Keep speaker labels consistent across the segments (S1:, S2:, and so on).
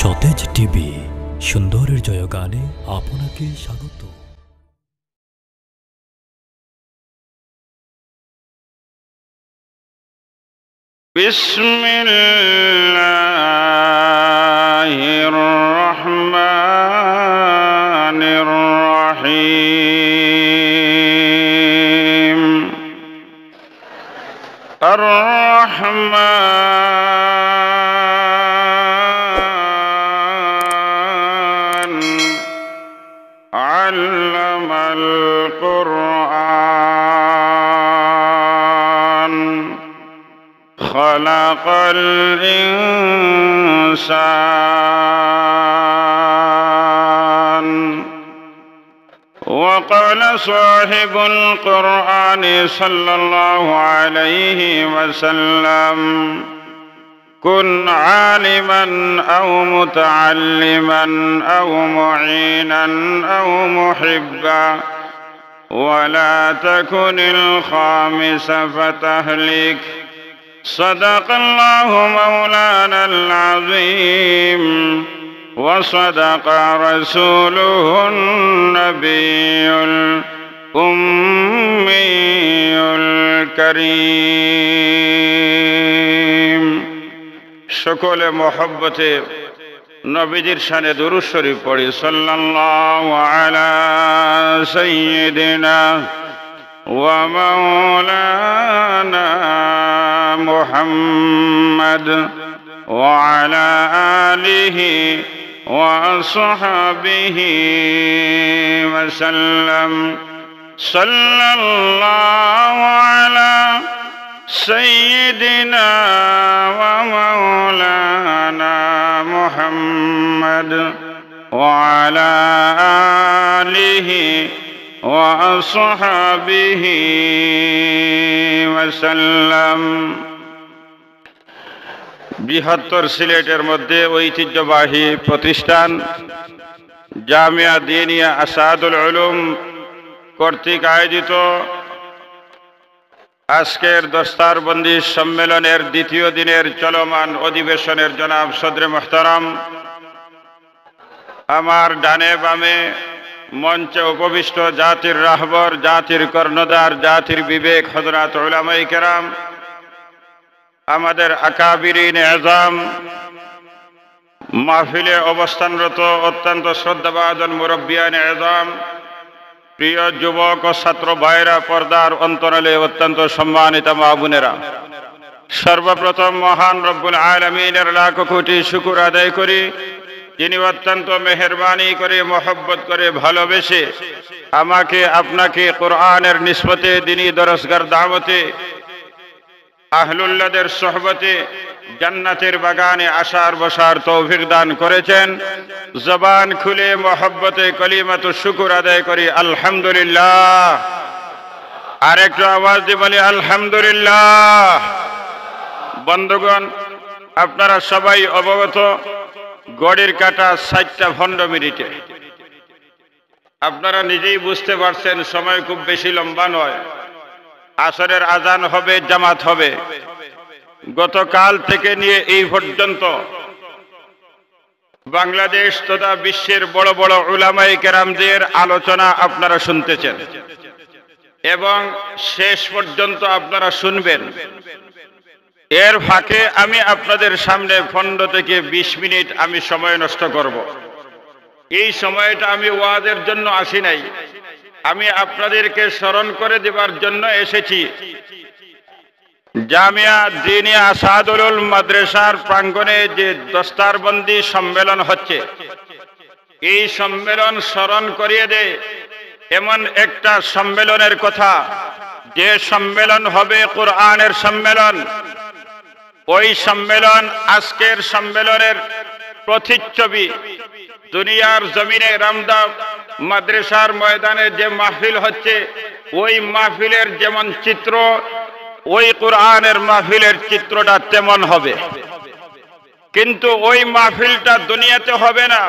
S1: সতেজ টিভি সুন্দরের জয়গানে আপনাকে স্বাগত।
S2: বিসমিল্লাহির রহমানির রহিম। আর রহমান আল্লামাল কুরআন খালাকাল ইনসান। وقال صاحب القرآن صلى الله عليه وسلم: كن عالما أو متعلما أو معينا أو محبا ولا تكن الخامس فتهلك. صدق الله مولانا العظيم وصدق رسوله النبي الأمي الكريم। সকলে মহব্বতে নবীজির শানে দুরূদ শরীফ পড়ি। সাল্লাল্লাহু আলা সাইয়্যিদিনা ওয়া মাওলানা মুহাম্মদ ওয়া আলা আলিহি ওয়া আসহাবিহি ওয়া সাল্লাম। সাল্লাল্লাহু আলা সাইয়্যিদিনা ওয়া মাওলানা মুহাম্মদ ওয়া আলা আলিহি ওয়া আসহাবিহি ওয়া সাল্লাম। বৃহত্তর সিলেটের মধ্যে ঐতিহ্যবাহী প্রতিষ্ঠান জামিয়া দিনিয়া আসাদুল উলুম কর্তৃক আয়োজিত আজকের দস্তারবন্দি সম্মেলনের দ্বিতীয় দিনের চলমান অধিবেশনের জনাব সদরে মুহতারাম, আমার ডানে বামে মঞ্চে উপবিষ্ট জাতির রাহবর, জাতির কর্ণধার, জাতির বিবেক হযরত উলামায়ে কেরাম, আমাদের আকাবিরিন এজাম, মাহফিলে অবস্থানরত অত্যন্ত শ্রদ্ধাভাজন মুরব্বিয়ান এজাম, প্রিয় যুবক ও ছাত্র ভাইরা, পর্দার অন্তরালে অত্যন্ত সম্মানিত মা বোনেরা, সর্বপ্রথম মহান রব্বুল আলামিনের লাখ কোটি শুকর আদায় করি, যিনি অত্যন্ত মেহেরবানি করে, মহব্বত করে, ভালোবেসে আমাকে আপনাকে কোরআনের নিসবতে, দ্বীনি দরসগার দাওয়াতে, আহলুল্লাহদের সোহবতে জান্নাতের বাগানে আসার বসার তৌফিক দান করেছেন। জবান খুলে মহব্বতে কলিমাতু শুকর আদায় করি আলহামদুলিল্লাহ। আর একটু আওয়াজ দিয়ে বলি আলহামদুলিল্লাহ। বন্ধুগণ, আপনারা সবাই অবগত, গড়ের কাটা 60টা ভণ্ড মিনিটে। আপনারা নিজেই বুঝতে পারছেন সময় খুব বেশি লম্বা নয়। আসরের আজান হবে, জামাত হবে। গতকাল থেকে নিয়ে এই পর্যন্ত বাংলাদেশ তথা বিশ্বের বড় বড় উলামায়ে কেরামদের আলোচনা আপনারা শুনতেছেন এবং শেষ পর্যন্ত আপনারা শুনবেন। এর ফাঁকে আমি আপনাদের সামনে 15 থেকে 20 মিনিট আমি সময় নষ্ট করব। এই সময়টা আমি ওয়াজের জন্য আসি নাই, আমি আপনাদেরকে স্মরণ করে দেবার জন্য এসেছি। জামিয়া দিনিয়া আসাদুল উলুম মাদ্রাসার প্রাঙ্গণে যে দস্তারবন্দি সম্মেলন হচ্ছে, এই সম্মেলন স্মরণ করিয়ে দেয় এমন একটা সম্মেলনের কথা, যে সম্মেলন হবে কোরআনের সম্মেলন। ওই সম্মেলন, আজকের সম্মেলনের প্রতিচ্ছবি দুনিয়ার জমিনে রামদা মাদ্রাসার ময়দানে যে মাহফিল হচ্ছে, ওই মাহফিলের যেমন চিত্র, ওই কোরআনের মাহফিলের চিত্রটা তেমন হবে। কিন্তু ওই মাহফিলটা দুনিয়াতে হবে না,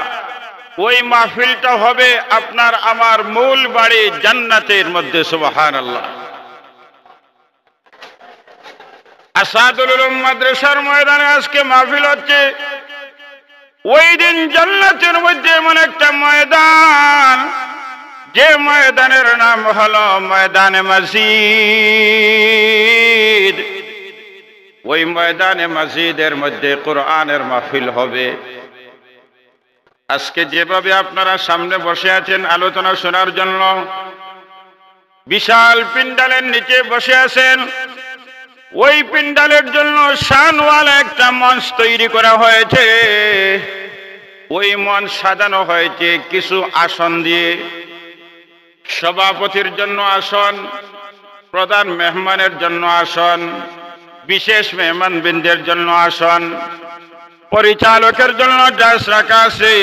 S2: ওই মাহফিলটা হবে আপনার আমার মূল বাড়ি জান্নাতের মধ্যে। সুবহানাল্লাহ। আসাদুল উলুম মাদ্রাসার ময়দানে আজকে মাহফিল হচ্ছে। ওই দিন জান্নাতের মধ্যে এমন একটা ময়দান, যে ময়দানের নাম হলো ময়দানে মসজিদ। ওই ময়দানে মসজিদের মধ্যে কোরআনের মাহফিল হবে। আজকে যেভাবে আপনারা সামনে বসে আছেন আলোচনা শোনার জন্য, বিশাল পিন্ডালের নিচে বসে আছেন, ওই পিন্ডালের জন্য শানওয়ালা একটা মঞ্চ তৈরি করা হয়েছে। ওই মঞ্চ সাজানো হয়েছে কিছু আসন দিয়ে। সভাপতির জন্য আসন, প্রধান মেহমানের জন্য আসন, বিশেষ মেহমানবৃন্দের জন্য আসন, পরিচালকের জন্য ডাস রাখা আছে।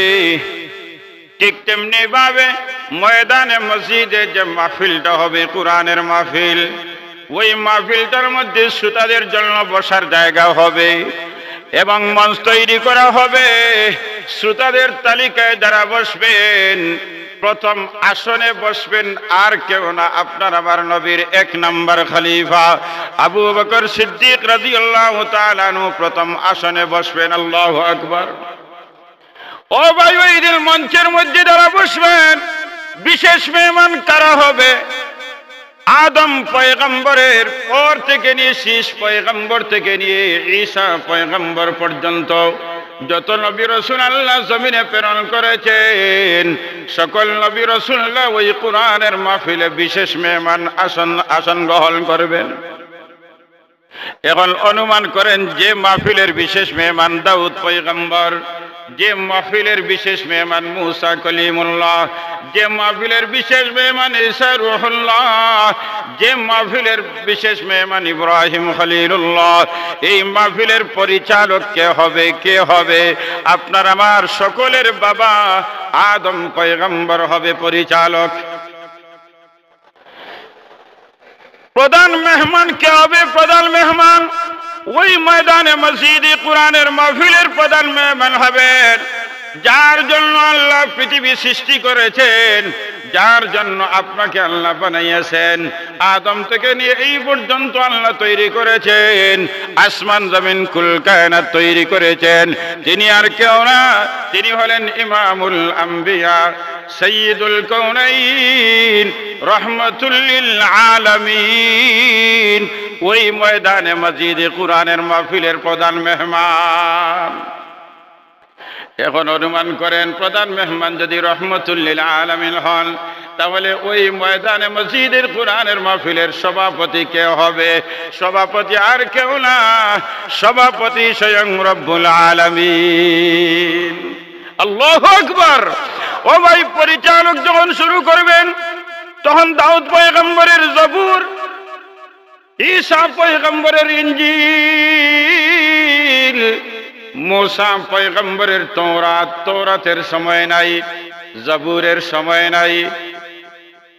S2: ঠিক তেমনি ভাবে ময়দানে মসজিদে যে মাহফিলটা হবে কোরআনের মাহফিল, ওই মাহফিলটার মধ্যে শ্রোতাদের জন্য বসার জায়গা হবে এবং মঞ্চ তৈরি করা হবে। শ্রোতাদের তালিকায় যারা বসবেন, প্রথম আসনে বসবেন আর কেউ না, আপনার আমার নবীর 1 নম্বর খলিফা আবু বকর সিদ্দিক রাদিয়াল্লাহু তাআলা আনহু প্রথম আসনে বসবেন। আল্লাহু আকবার। ও ভাই, ওই দিন মঞ্চের মধ্যে যারা বসবেন, বিশেষ মেহমান কারা হবে? আদম পয়গম্বরের পর থেকে নিয়ে শীষ পয়গম্বর থেকে নিয়ে ঈসা পয়গম্বর পর্যন্ত যত নবী রাসূল আল্লাহ জমিনে প্রেরণ করেছেন, সকল নবী রাসূলরা ওই কোরআনের মাহফিলে বিশেষ মেহমান আসন গ্রহণ করবেন। এখন অনুমান করেন, যে মাহফিলের বিশেষ মেহমান দাউদ পয়গম্বর, যে মাহফিলের বিশেষ মেহমান মুসা কলিমুল্লাহ, যে মাহফিলের বিশেষ মেহমান ঈসা রূহুল্লাহ, যে মাহফিলের বিশেষ মেহমান ইব্রাহিম খলিলুল্লাহ, এই মাহফিলের পরিচালক কে হবে? কে হবে? আপনার আমার সকলের বাবা আদম পয়গম্বর হবে পরিচালক। প্রধান মেহমান কে হবে? প্রধান মেহমান ওই ময়দানে মসজিদে কোরআনের মাহফিলের প্রধান মেহমান হবেন, যার জন্য আল্লাহ পৃথিবী সৃষ্টি করেছেন, যার জন্য আপনাকে আল্লাহ বানাইয়াছেন। আদম থেকে নিয়ে এই পর্যন্ত আল্লাহ তৈরি করেছেন, আসমান জমিন কুল কায়নাত তৈরি করেছেন। তিনি আর কেউ না, তিনি হলেন ইমামুল আম্বিয়া, সাইয়্যিদুল কাউনাইন, রাহমাতুল লিল আলামিন। ওই ময়দানে মসজিদে কোরআনের মাহফিলের প্রধান মেহমান। এখন অনুমান করেন, প্রধান মেহমান যদি রহমাতুল লিল আলামিন হন, তাহলে ওই ময়দানে মসজিদের কোরআনের মাহফিলের সভাপতি কে হবে? সভাপতি আর কেউ না, সভাপতি স্বয়ং রব্বুল আলামিন। আল্লাহু আকবার। ও ভাই, পরিচালক যখন শুরু করবেন, তখন দাউদ পয়গম্বরের জবুর, ঈসা পয়গম্বরের ইনজিল, মুসা পয়গম্বরের তওরাত, তওরাতের সময় নাই, জবুরের সময় নাই,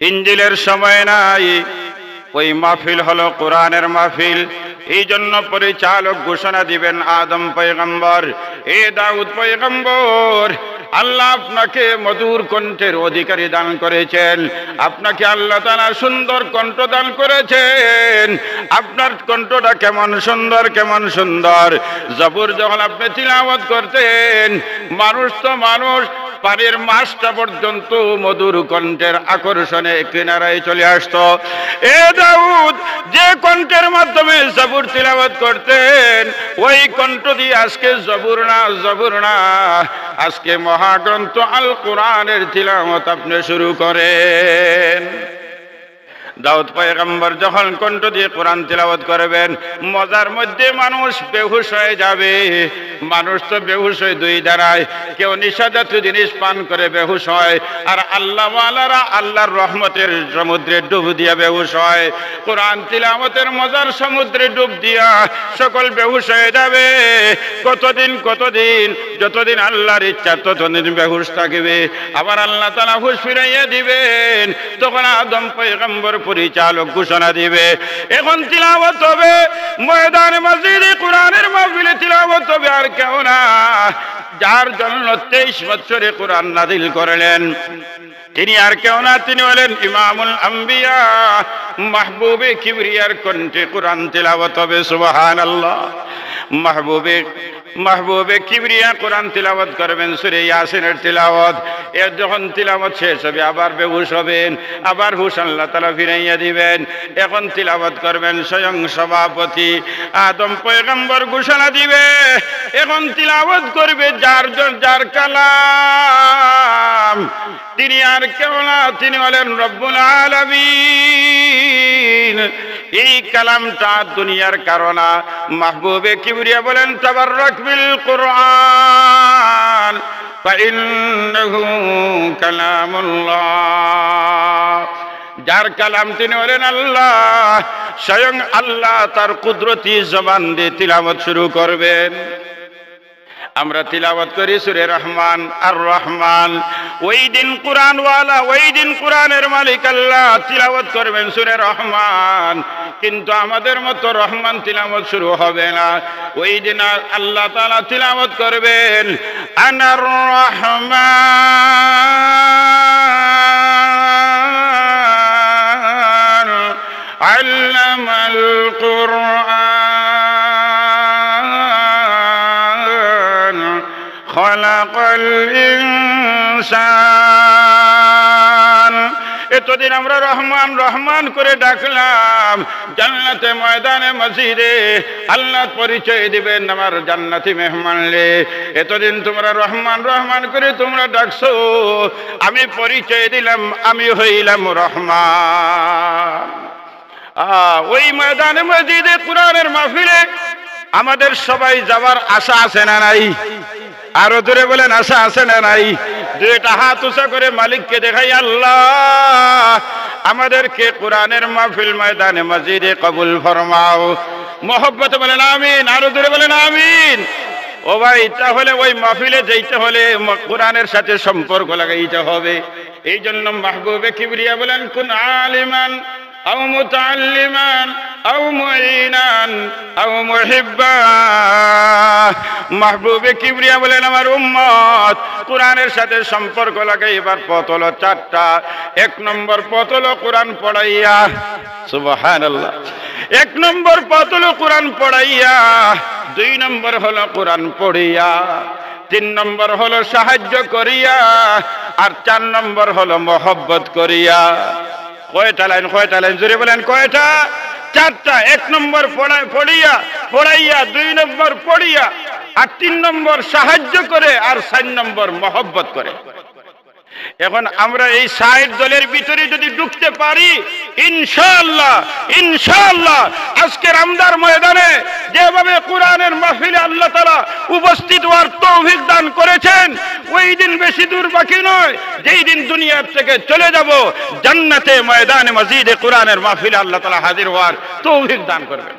S2: ইনজিলের সময় নাই। ওই মাহফিল হলো কোরআনের মাহফিল। এই জন্য পরিচালক ঘোষণা দিবেন আদম পয়গম্বর, এ দাউদ পয়গম্বর, আল্লাহ আপনাকে মধুর কণ্ঠের অধিকারী দান করেছেন, আপনাকে আল্লাহ তাআলা সুন্দর কণ্ঠ দান করেছেন। আপনার কণ্ঠটা কেমন সুন্দর, কেমন সুন্দর। জবুর যখন আপনি তিলাওয়াত করতেন, মানুষ তো মানুষ, পানির মাছটা পর্যন্ত মধুর কণ্ঠের আকর্ষণে কিনারায় চলে আসতো। এ দাউদ, যে কণ্ঠের মাধ্যমে জবুর তিলাওয়াত করতেন, ওই কণ্ঠ দিয়ে আজকে জবুর না, জবুর না, আজকে মহাগ্রন্থ আল কোরআনের তিলাওয়াত আপনি শুরু করেন। দাউদ পয়গম্বর যখন কণ্ঠ দিয়ে কোরআন তিলাওয়াত করবেন, মজার মধ্যে মানুষ বেহুশ হয়ে যাবে। মানুষ তো বেহুশ হয়ে দুই দাঁড়ায়, কেউ নিশাজাতীয় জিনিস পান করে বেহুশ হয়, আর আল্লাহওয়ালারা আল্লাহর রহমতের সমুদ্রে ডুব দিয়া বেহুশ হয়। কোরআন তিলাওয়াতের মজার সমুদ্রে ডুব দিয়া সকল বেহুশ হয়ে যাবে। কতদিন কতদিন, যতদিন আল্লাহর ইচ্ছা ততদিন বেহুশ থাকবে। আবার আল্লাহ তাআলা হুঁশ ফিরাইয়া দিবেন, তখন আদম পয়গম্বর পরিচালক ঘোষণা দিবে, এখন তিলাওয়াত হবে ময়দানে মসজিদে কোরআনের মাহফিলে তিলাওয়াত হবে আর কেউ না, যার জন্য 23 বছরে কোরআন নাযিল করলেন, তিনি আর কেউ না, তিনি হলেন ইমামুল আম্বিয়া, মাহবুবে কিবরিয়ার কণ্ঠে কোরআন তিলাওয়াত হবে। সুবহানাল্লাহ। মাহবুবে মাহবুবে কিবরিয়া কোরআন তিলাওয়াত করবেন, সূরা ইয়াসিনের তিলাওয়াত। এর যখন তিলাওয়াত শেষ হবে আবার বেহুশ হবেন, আবার হুশ আল্লাহ তাআলা ফিরাইয়া দিবেন। এখন তিলাওয়াত করবেন স্বয়ং সভাপতি আদম পয়গম্বর ঘোষণা দিবে। এখন তিলাওয়াত করবে যার কালাম, তিনি আর কেউ না, তিনি হলেন রব্বুল আলামিন। এই কালামটা দুনিয়ার কারণা। মাহবুবে কিবরিয়া বলেন তাবাররাক বিল কুরআন ফাইন্নাহু কালামুল্লাহ। যার কালাম তিনি হলেন আল্লাহ, স্বয়ং আল্লাহ তার কুদরতি জবান দিয়ে তিলাওয়াত শুরু করবেন। আমরা তিলাওয়াত করি সূরা রহমান আর রহমান। ওই দিন কুরআনওয়ালা, ওই দিন কুরআনের মালিক আল্লাহ তিলাওয়াত করবেন সূরা রহমান। কিন্তু আমাদের মতো রহমান তিলাওয়াত শুরু হবে না। ওই দিন আল্লাহ তাআলা তিলাওয়াত করবেন আনার রহমান আল্লামাল কুরআন খালাকাল ইনসান। এতদিন আমরা রহমান রহমান করে ডাকলাম, জান্নাতে ময়দানে মসজিদে আল্লাহ পরিচয় দিবেন আমার জান্নাতি মেহমান রে। এতদিন তোমরা রহমান রহমান করে তোমরা ডাকছো, আমি পরিচয় দিলাম আমি হইলাম রহমান। ওই ময়দানে মসজিদে কুরআনের মাহফিলে আমাদের সবাই যাওয়ার আশা আছে না নাই? আরো দূরে বলেন আশা আছে না নাই? দুইটা হাত উঁচা করে মালিককে দেখাই, আল্লাহ আমাদেরকে কোরআনের মাহফিল ময়দানে মসজিদে কবুল ফরমাও। মোহব্বতে বলেন আমিন, আরো দূরে বলেন আমিন। ও ভাই, তাহলে ওই মাহফিলে যেতে হলে কোরআনের সাথে সম্পর্ক লাগাইতে হবে। এই জন্য মাহবুবে কিবরিয়া বলেন কুন আলিমান আও মুতাআল্লিমান আও মুঈনান আও মুহিব্বা। মাহবুবে কিবরিয়া বলেন আমার উম্মত কোরআনের সাথে সম্পর্ক লাগাইবার পথ হলো চারটা। এক নম্বর পথ হলো কোরআন পড়াইয়া, সুবহানাল্লাহ। এক নম্বর পথ হলো কোরআন পড়াইয়া, দুই নম্বর হলো কোরআন পড়িয়া, তিন নম্বর হলো সাহায্য করিয়া, আর চার নম্বর হলো মহব্বত করিয়া। কয়টা লাইন? কয়টা লাইন? জোরে বলেন কয়টা? চারটা। এক নম্বর পড়াইয়া, দুই নম্বর পড়িয়া, আর তিন নম্বর সাহায্য করে, আর চার নম্বর মহব্বত করে। এখন আমরা এই ৬০ দলের ভিতরে যদি ঢুকতে পারি, ইনশাআল্লাহ ইনশাআল্লাহ আজকের আমদার ময়দানে যেভাবে কোরআনের মাহফিলে আল্লাহ তাআলা উপস্থিত হওয়ার তৌফিক দান করেছেন, ওই দিন বেশি দূর বাকি নয় যেই দিন দুনিয়ার থেকে চলে যাব, জান্নাতে ময়দানে মসজিদে কোরআনের মাহফিলে আল্লাহ তাআলা হাজির হওয়ার তৌফিক দান করবেন।